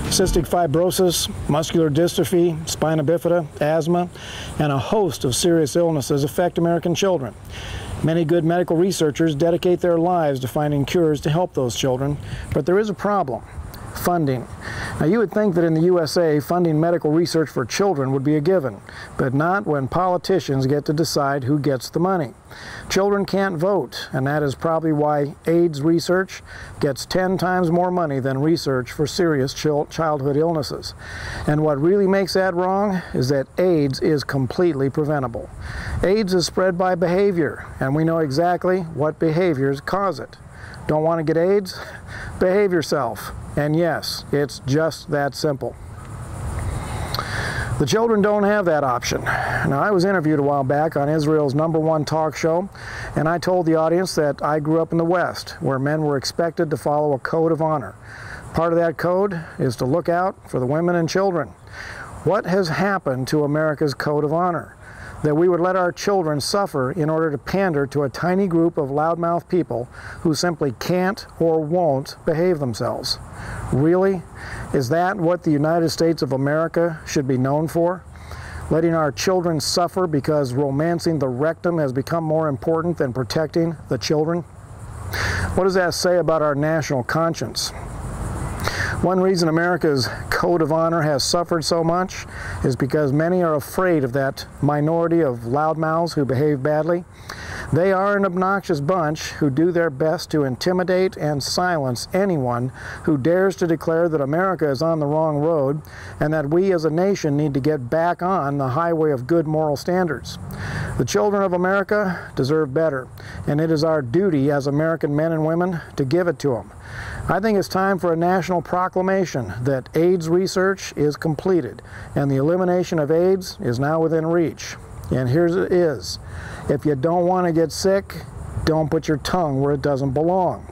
Cystic fibrosis, muscular dystrophy, spina bifida, asthma, and a host of serious illnesses affect American children. Many good medical researchers dedicate their lives to finding cures to help those children, but there is a problem: funding. Now, you would think that in the USA, funding medical research for children would be a given, but not when politicians get to decide who gets the money. Children can't vote, and that is probably why AIDS research gets 10 times more money than research for serious childhood illnesses. And what really makes that wrong is that AIDS is completely preventable. AIDS is spread by behavior, and we know exactly what behaviors cause it. Don't want to get AIDS? Behave yourself. And yes, it's just that simple. The children don't have that option. Now, I was interviewed a while back on Israel's #1 talk show, and I told the audience that I grew up in the West, where men were expected to follow a code of honor. Part of that code is to look out for the women and children. What has happened to America's code of honor? That we would let our children suffer in order to pander to a tiny group of loudmouth people who simply can't or won't behave themselves. Really? Is that what the United States of America should be known for? Letting our children suffer because romancing the rectum has become more important than protecting the children? What does that say about our national conscience? One reason America's code of honor has suffered so much is because many are afraid of that minority of loudmouths who behave badly. They are an obnoxious bunch who do their best to intimidate and silence anyone who dares to declare that America is on the wrong road and that we as a nation need to get back on the highway of good moral standards. The children of America deserve better, and it is our duty as American men and women to give it to them. I think it's time for a national proclamation that AIDS research is completed and the elimination of AIDS is now within reach. And here it is: if you don't want to get sick, don't put your tongue where it doesn't belong.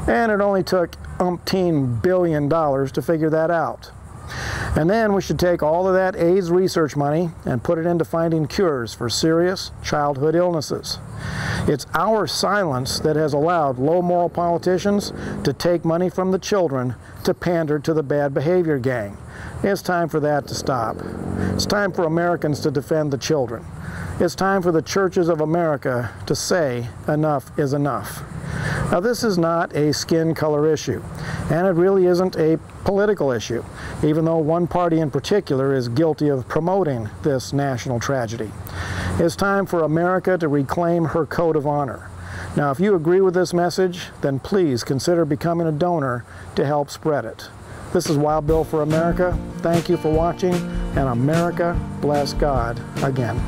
And it only took umpteen billion dollars to figure that out. And then we should take all of that AIDS research money and put it into finding cures for serious childhood illnesses. It's our silence that has allowed low moral politicians to take money from the children to pander to the bad behavior gang. It's time for that to stop. It's time for Americans to defend the children. It's time for the churches of America to say enough is enough. Now, this is not a skin color issue, and it really isn't a political issue, even though one party in particular is guilty of promoting this national tragedy. It's time for America to reclaim her code of honor. Now, if you agree with this message, then please consider becoming a donor to help spread it. This is Wild Bill for America. Thank you for watching, and America bless God again.